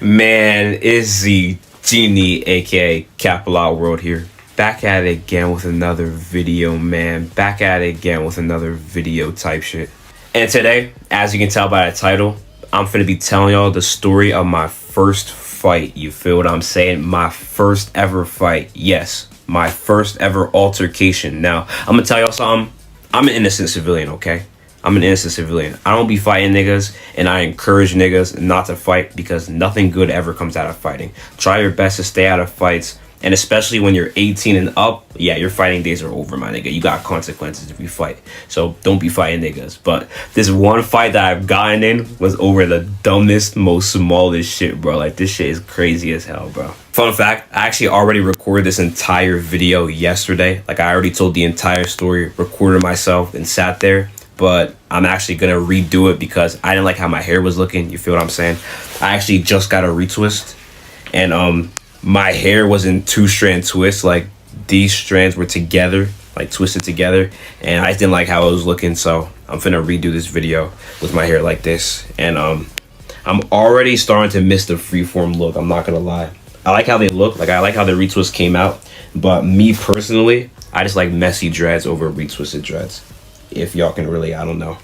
Man, it's the Genie, aka Capital Out World here. Back at it again with another video, man. Back at it again with another video type shit. And today, as you can tell by the title, I'm finna be telling y'all the story of my first fight. You feel what I'm saying? My first ever fight. Yes, my first ever altercation. Now, I'm gonna tell y'all something. I'm an innocent civilian, okay? I'm an innocent civilian. I don't be fighting niggas, and I encourage niggas not to fight because nothing good ever comes out of fighting. Try your best to stay out of fights, and especially when you're 18 and up, yeah, your fighting days are over, my nigga. You got consequences if you fight. So don't be fighting niggas. But this one fight that I've gotten in was over the dumbest, most smallest shit, bro. Like, this shit is crazy as hell, bro. Fun fact, I actually already recorded this entire video yesterday. Like, I already told the entire story, recorded myself, and sat there. But I'm actually gonna redo it because I didn't like how my hair was looking. You feel what I'm saying? I actually just got a retwist, and my hair was in 2-strand twists. Like, these strands were together, like twisted together, and I just didn't like how it was looking. So I'm finna redo this video with my hair like this, and I'm already starting to miss the freeform look. I'm not gonna lie. I like how they look. Like, I like how the retwist came out, but me personally, I just like messy dreads over retwisted dreads. If y'all can really, I don't know.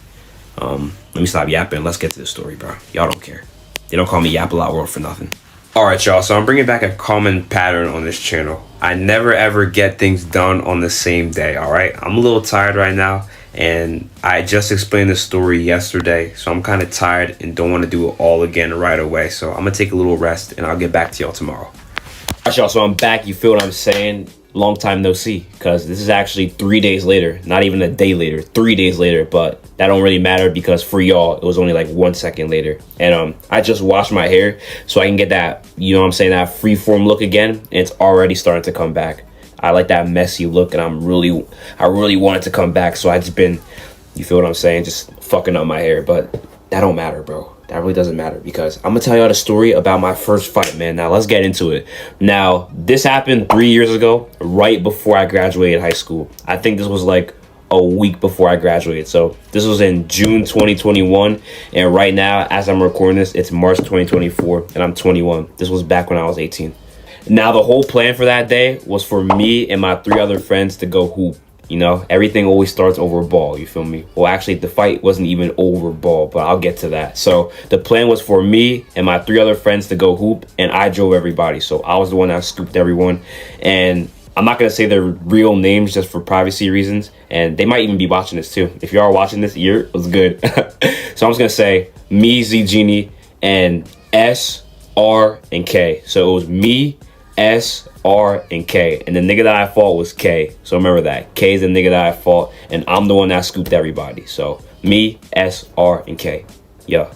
Let me stop yapping. Let's get to the story, bro. Y'all don't care. They don't call me Yapple Out World for nothing. All right, y'all. So I'm bringing back a common pattern on this channel. I never ever get things done on the same day. All right. I'm a little tired right now, and I just explained the story yesterday, so I'm kind of tired and don't want to do it all again right away. So I'm gonna take a little rest, and I'll get back to y'all tomorrow. All right, y'all. So I'm back. You feel what I'm saying? Long time no see, because this is actually 3 days later, not even a day later, 3 days later, but that don't really matter because for y'all it was only like 1 second later. And I just washed my hair so I can get that, you know what I'm saying, that freeform look again, and it's already starting to come back. I like that messy look, and I really want it to come back, so I just been, you feel what I'm saying, just fucking up my hair. But that don't matter, bro. That really doesn't matter because I'm gonna tell y'all the story about my first fight, man. Now let's get into it. Now, this happened 3 years ago, right before I graduated high school. I think this was like a week before I graduated. So this was in June 2021, and right now, as I'm recording this, it's March 2024, and I'm 21. This was back when I was 18. Now, the whole plan for that day was for me and my 3 other friends to go hoop. You know, everything always starts over a ball, you feel me? Well, actually, the fight wasn't even over a ball, but I'll get to that. So the plan was for me and my 3 other friends to go hoop, and I drove everybody. So I was the one that scooped everyone. And I'm not going to say their real names just for privacy reasons, and they might even be watching this too. If you are watching this, it was good. So I'm just going to say me, Z Genie, and S, R, and K. So it was me, S, R, and K, and the nigga that I fought was K. So remember that K is the nigga that I fought, and I'm the one that scooped everybody. So me, S, R, and K. Yeah.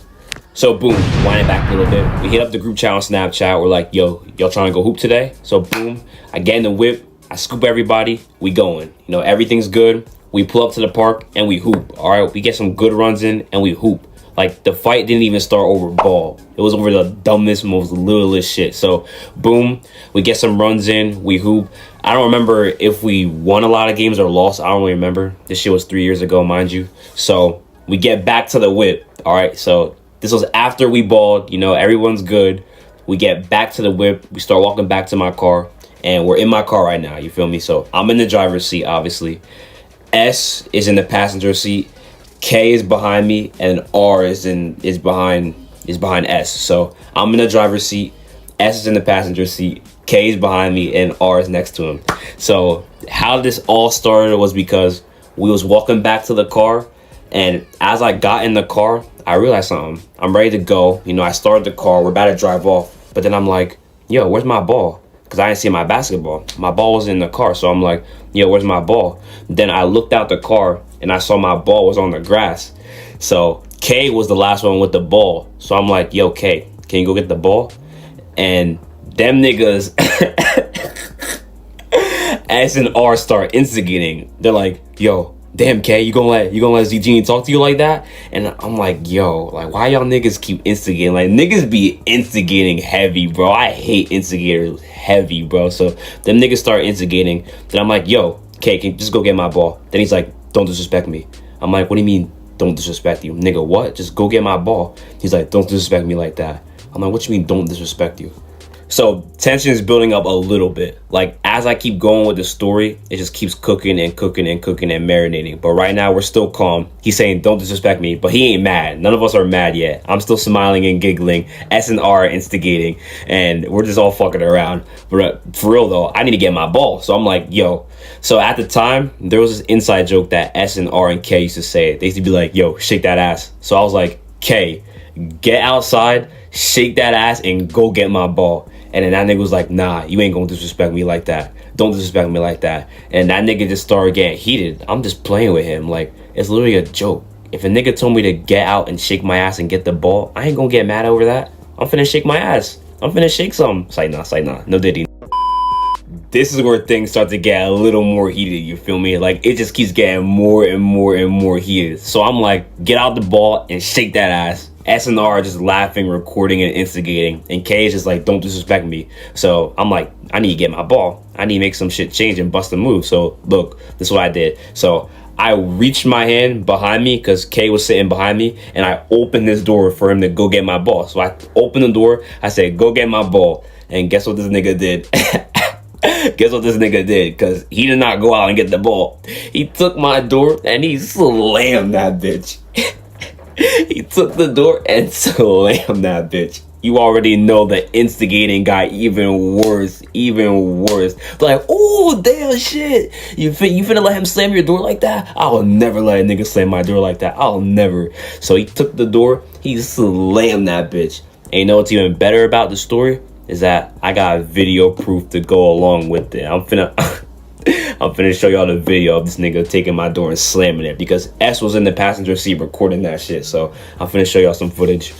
So boom, wind it back a little bit. We hit up the group chat on Snapchat. We're like, yo, y'all trying to go hoop today? So boom, I get in the whip, I scoop everybody, we going. You know, everything's good. We pull up to the park and we hoop. All right, we get some good runs in and we hoop. Like, the fight didn't even start over ball. It was over the dumbest, most littlest shit. So, boom, we get some runs in, we hoop. I don't remember if we won a lot of games or lost. I don't really remember. This shit was 3 years ago, mind you. So, we get back to the whip, all right? So, this was after we balled. You know, everyone's good. We get back to the whip. We start walking back to my car, and we're in my car right now, you feel me? So, I'm in the driver's seat, obviously. S is in the passenger seat. K is behind me, and R is behind S. So I'm in the driver's seat, S is in the passenger seat, K is behind me, and R is next to him. So how this all started was because we was walking back to the car, and as I got in the car, I realized something. I'm ready to go. You know, I started the car, we're about to drive off, but then I'm like, yo, where's my ball? Because I didn't see my basketball. My ball was in the car, so I'm like, yo, where's my ball? Then I looked out the car, and I saw my ball was on the grass. So K was the last one with the ball. So I'm like, yo, K, can you go get the ball? And them niggas, S and R start instigating. They're like, yo, damn, K, you gonna let Z Genie talk to you like that? And I'm like, yo, like, why y'all niggas keep instigating? Like, niggas be instigating heavy, bro. I hate instigators heavy, bro. So them niggas start instigating. Then I'm like, yo, K, can you just go get my ball? Then he's like, don't disrespect me. I'm like, what do you mean, don't disrespect you? Nigga, what? Just go get my ball. He's like, don't disrespect me like that. I'm like, what you mean don't disrespect you? So tension is building up a little bit. Like as I keep going with the story, it just keeps cooking and cooking and cooking and marinating. But right now we're still calm. He's saying don't disrespect me, but he ain't mad. None of us are mad yet. I'm still smiling and giggling. S and R instigating, and we're just all fucking around. But for real though, I need to get my ball. So I'm like, yo. So at the time, there was this inside joke that S and R and K used to say. They used to be like, yo, shake that ass. So I was like, K, get outside, shake that ass, and go get my ball. And then that nigga was like, nah, you ain't gonna disrespect me like that. Don't disrespect me like that. And that nigga just started getting heated. I'm just playing with him. Like, it's literally a joke. If a nigga told me to get out and shake my ass and get the ball, I ain't gonna get mad over that. I'm finna shake my ass. I'm finna shake some. Say nah. No diddy. This is where things start to get a little more heated, you feel me? Like, it just keeps getting more and more and more heated. So I'm like, get out the ball and shake that ass. S and R are just laughing, recording, and instigating. And K is just like, don't disrespect me. So I'm like, I need to get my ball. I need to make some shit change and bust a move. So look, this is what I did. So I reached my hand behind me because K was sitting behind me, and I opened this door for him to go get my ball. So I opened the door. I said, go get my ball. And guess what this nigga did? Guess what this nigga did? Because he did not go out and get the ball. He took my door and he slammed that bitch. He took the door and slammed that bitch. You already know the instigating got even worse. Like, oh, damn shit. You finna let him slam your door like that? I'll never let a nigga slam my door like that. I'll never. So he took the door, he slammed that bitch. And you know what's even better about the story? Is that I got video proof to go along with it. I'm finna show y'all the video of this nigga taking my door and slamming it, because S was in the passenger seat recording that shit. So I'm finna show y'all some footage.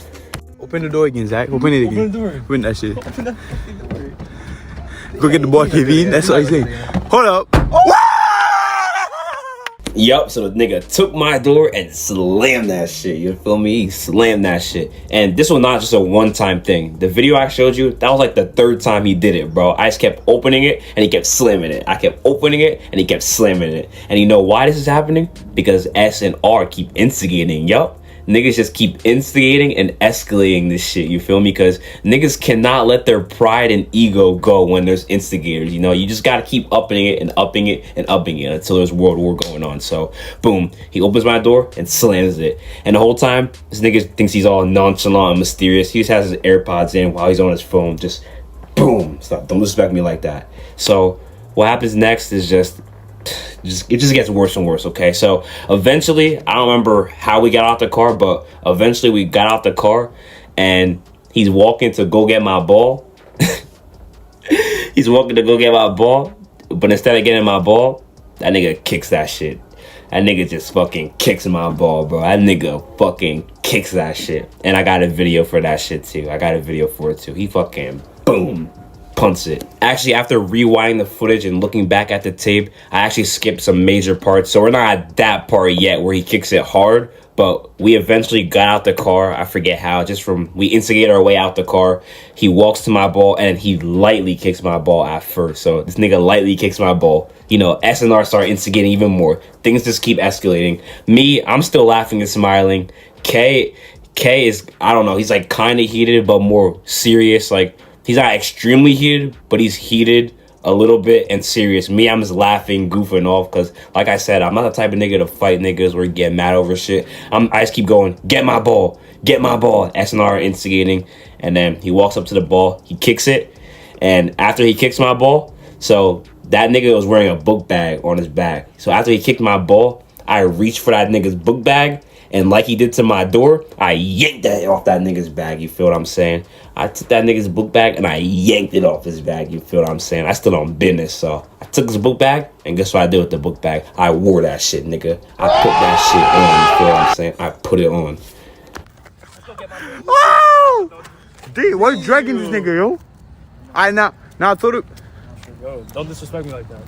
Open the door again, Zach. Open it again. Open the door. Open that shit. Open that fucking door. Go get the ball, Kevin. That's what I say. Hold up. Oh! Yup, so the nigga took my door and slammed that shit. You feel me? He slammed that shit. And this was not just a one-time thing. The video I showed you, that was like the third time he did it, bro. I just kept opening it and he kept slamming it. I kept opening it and he kept slamming it. And you know why this is happening? Because S and R keep instigating. Yup. Niggas just keep instigating and escalating this shit, you feel me? Because niggas cannot let their pride and ego go when there's instigators, you know? You just gotta keep upping it and upping it and upping it until there's world war going on. So, boom, he opens my door and slams it. And the whole time, this nigga thinks he's all nonchalant and mysterious. He just has his AirPods in while he's on his phone, just boom, stop, don't disrespect me like that. So, what happens next is it just gets worse and worse, okay? So eventually, I don't remember how we got out the car, but eventually we got out the car and he's walking to go get my ball. He's walking to go get my ball, but instead of getting my ball, that nigga kicks that shit. That nigga just fucking kicks my ball, bro. That nigga fucking kicks that shit. And I got a video for that shit too. I got a video for it too. He fucking boom. Punts it. Actually, after rewinding the footage and looking back at the tape, I actually skipped some major parts. So we're not at that part yet where he kicks it hard, but we eventually got out the car. I forget how, we instigate our way out the car. He walks to my ball and he lightly kicks my ball at first. So this nigga lightly kicks my ball. You know, S and R start instigating even more. Things just keep escalating. Me, I'm still laughing and smiling. K is, I don't know, he's like kind of heated, but more serious. Like, he's not extremely heated, but he's heated a little bit and serious. Me, I'm just laughing, goofing off, because like I said, I'm not the type of nigga to fight niggas or get mad over shit. I just keep going, get my ball, SNR instigating. And then he walks up to the ball, he kicks it. And after he kicks my ball, so that nigga was wearing a book bag on his back. So after he kicked my ball, I reached for that nigga's book bag. And like he did to my door, I yanked that off that nigga's bag, you feel what I'm saying? I took that nigga's book bag and I yanked it off his bag, you feel what I'm saying? I stood on business, so I took his book bag, and guess what I did with the book bag? I wore that shit, nigga. I put that shit on, you feel what I'm saying? I put it on. Oh! D, why you dragging this nigga, yo? Now I thought it. Yo, don't disrespect me like that.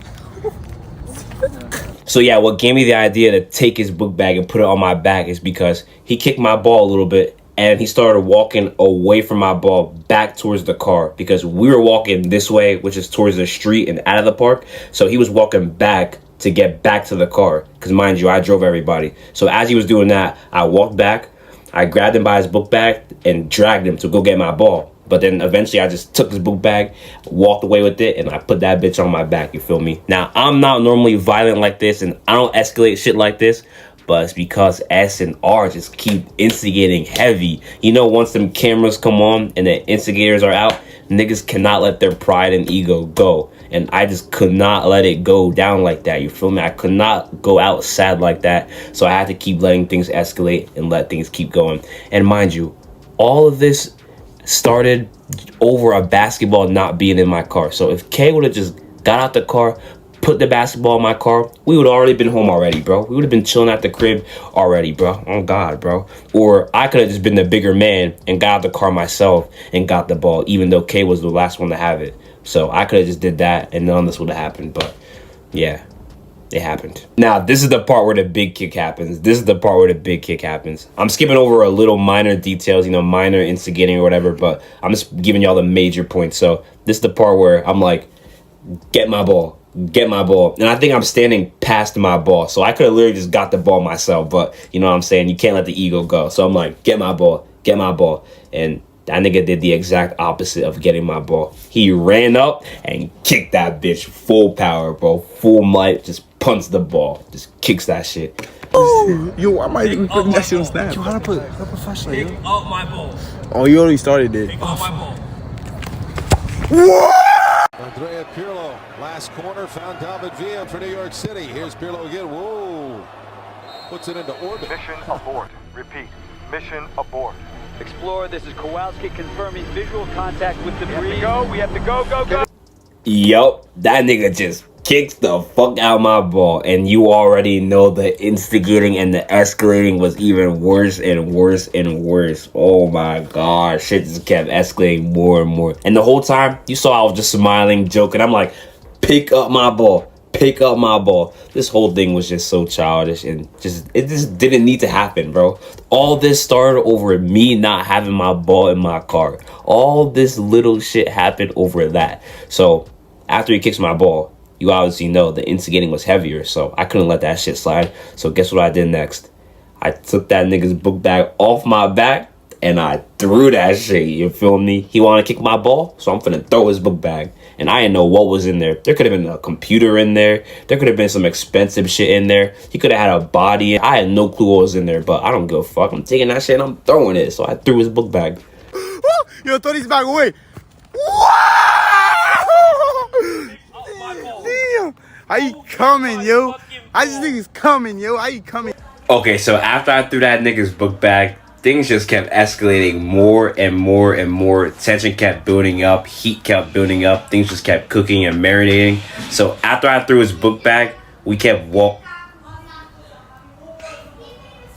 So yeah, what gave me the idea to take his book bag and put it on my back is because he kicked my ball a little bit and he started walking away from my ball back towards the car, because we were walking this way, which is towards the street and out of the park. So he was walking back to get back to the car, because mind you, I drove everybody. So as he was doing that, I walked back, I grabbed him by his book bag and dragged him to go get my ball. But then eventually I just took his book bag, walked away with it, and I put that bitch on my back, you feel me? Now, I'm not normally violent like this, and I don't escalate shit like this, but it's because S and R just keep instigating heavy. You know, once them cameras come on and the instigators are out, niggas cannot let their pride and ego go. And I just could not let it go down like that, you feel me? I could not go out sad like that, so I had to keep letting things escalate and let things keep going. And mind you, all of this started over a basketball not being in my car. So if K would have just got out the car, put the basketball in my car, we would have already been home already, bro. We would have been chilling at the crib already, bro. Oh God, bro. Or I could have just been the bigger man and got out the car myself and got the ball, even though K was the last one to have it. So I could have just did that and none of this would have happened. But yeah, it happened. Now, this is the part where the big kick happens. I'm skipping over a little minor details, you know, minor instigating or whatever, but I'm just giving y'all the major points. So this is the part where I'm like, get my ball. And I think I'm standing past my ball. So I could have literally just got the ball myself, but you know what I'm saying? You can't let the ego go. So I'm like, get my ball. And that nigga did the exact opposite of getting my ball. He ran up and kicked that bitch full power, bro. Full might, just punts the ball. Just kicks that shit. Yo, I might even put that shit on Snap. Yo, how professional, yo? Pick up my ball. Oh, you already started it. Pick up my ball. Andrea Pirlo, last corner, found David Villa for New York City. Here's Pirlo again. Whoa. Puts it into orbit. Mission abort. Repeat. Mission abort. Explorer, this is Kowalski confirming visual contact with debris. We have to go. Yup, that nigga just kicks the fuck out my ball. And you already know the instigating and the escalating was even worse and worse and worse. Oh my god, shit just kept escalating more and more. And the whole time, you saw I was just smiling, joking. I'm like, pick up my ball. This whole thing was just so childish and it just didn't need to happen, bro. All this started over me not having my ball in my car. All this little shit happened over that. So after he kicks my ball, you obviously know the instigating was heavier, so I couldn't let that shit slide. So guess what I did next? I took that nigga's book bag off my back and I threw that shit, you feel me? He wanted to kick my ball, so I'm finna throw his book bag. And I didn't know what was in there. There could have been a computer in there. There could have been some expensive shit in there. He could have had a body. I had no clue what was in there, but I don't give a fuck. I'm taking that shit and I'm throwing it. So I threw his book bag. Yo, throw this bag away. Damn. How you coming, yo? I just think he's coming, yo. How you coming? Okay, so after I threw that nigga's book bag, things just kept escalating more and more and more. Tension kept building up. Heat kept building up. Things just kept cooking and marinating. So after I threw his book bag, we kept walking.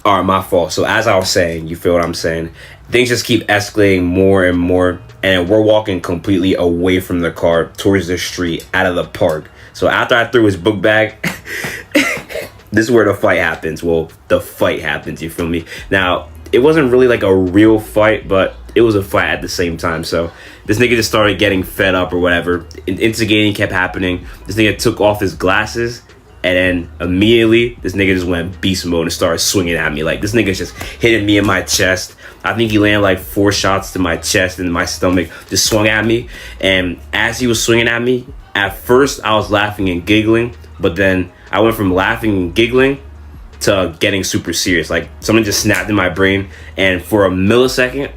Alright, my fault. So as I was saying, you feel what I'm saying? Things just keep escalating more and more. And we're walking completely away from the car towards the street, out of the park. So after I threw his book bag, this is where the fight happens. Well, the fight happens, you feel me? Now, it wasn't really like a real fight, but it was a fight at the same time. So this nigga just started getting fed up or whatever. Instigating kept happening. This nigga took off his glasses, and then immediately this nigga just went beast mode and started swinging at me. Like, this nigga just hitting me in my chest. I think he landed like 4 shots to my chest and my stomach. Just swung at me. And as he was swinging at me, at first I was laughing and giggling, but then I went from laughing and giggling to getting super serious. Like, something just snapped in my brain, and for a millisecond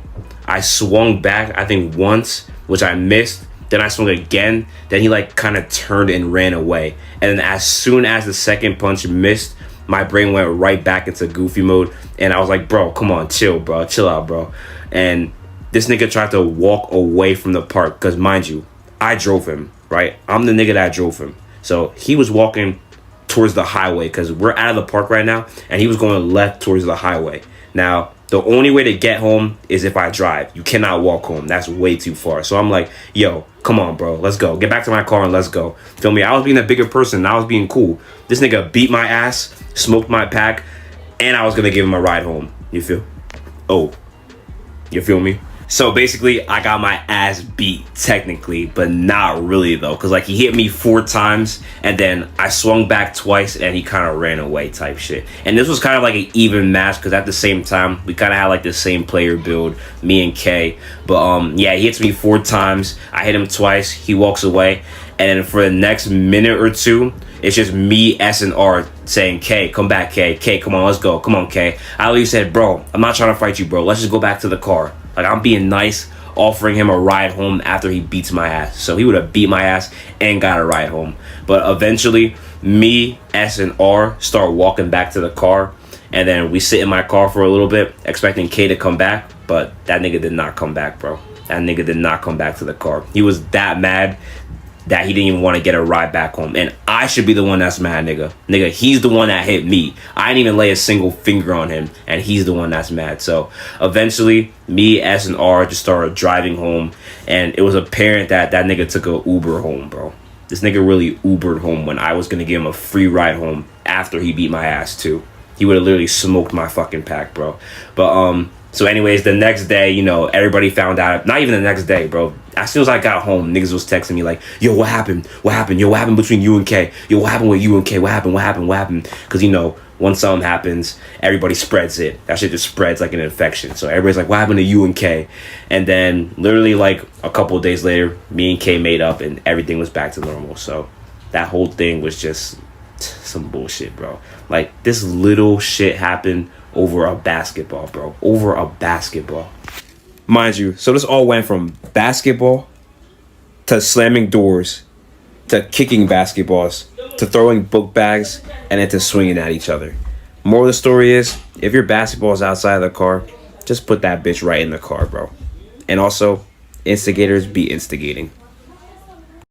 I swung back, I think once, which I missed. Then I swung again. Then he like kind of turned and ran away. And then as soon as the second punch missed, my brain went right back into goofy mode. And I was like, bro, come on, chill, bro. Chill out, bro. And this nigga tried to walk away from the park. Because mind you, I drove him, right? I'm the nigga that drove him. So he was walking towards the highway because we're out of the park right now. And he was going left towards the highway. Now, the only way to get home is if I drive. You cannot walk home. That's way too far. So I'm like, yo, come on, bro. Let's go. Get back to my car and let's go. Feel me? I was being a bigger person and I was being cool. This nigga beat my ass, smoked my pack, and I was going to give him a ride home. You feel? Oh. You feel me? So basically, I got my ass beat technically, but not really though, because like he hit me 4 times and then I swung back twice and he kind of ran away type shit. And this was kind of like an even match because at the same time we kind of had like the same player build, me and K. But yeah, he hits me 4 times. I hit him twice. He walks away, and then for the next minute or two, it's just me, S, and R saying, K, come back, K. K, come on, let's go. Come on, K. I literally said, bro, I'm not trying to fight you, bro. Let's just go back to the car. Like, I'm being nice, offering him a ride home after he beats my ass. So he would have beat my ass and got a ride home. But eventually, me, S, and R start walking back to the car. And then we sit in my car for a little bit, expecting K to come back. But that nigga did not come back, bro. That nigga did not come back to the car. He was that mad that he didn't even want to get a ride back home. And I should be the one that's mad, nigga. Nigga, he's the one that hit me. I didn't even lay a single finger on him, and he's the one that's mad. So eventually, me, S, and R just started driving home, and it was apparent that that nigga took a Uber home, bro. This nigga really Ubered home when I was going to give him a free ride home after he beat my ass, too. He would have literally smoked my fucking pack, bro. But, so anyways, the next day, you know, everybody found out. Not even the next day, bro. As soon as I got home, niggas was texting me like, yo, what happened? What happened? Yo, what happened between you and K? Yo, what happened with you and K? What happened? What happened? What happened? Because, you know, once something happens, everybody spreads it. That shit just spreads like an infection. So everybody's like, what happened to you and K? And then literally like a couple of days later, me and K made up and everything was back to normal. So that whole thing was just some bullshit, bro. Like, this little shit happened over a basketball, bro. Over a basketball. Mind you, so this all went from basketball to slamming doors to kicking basketballs to throwing book bags and then to swinging at each other. Moral of the story is, if your basketball's outside of the car, just put that bitch right in the car, bro. And also, instigators be instigating.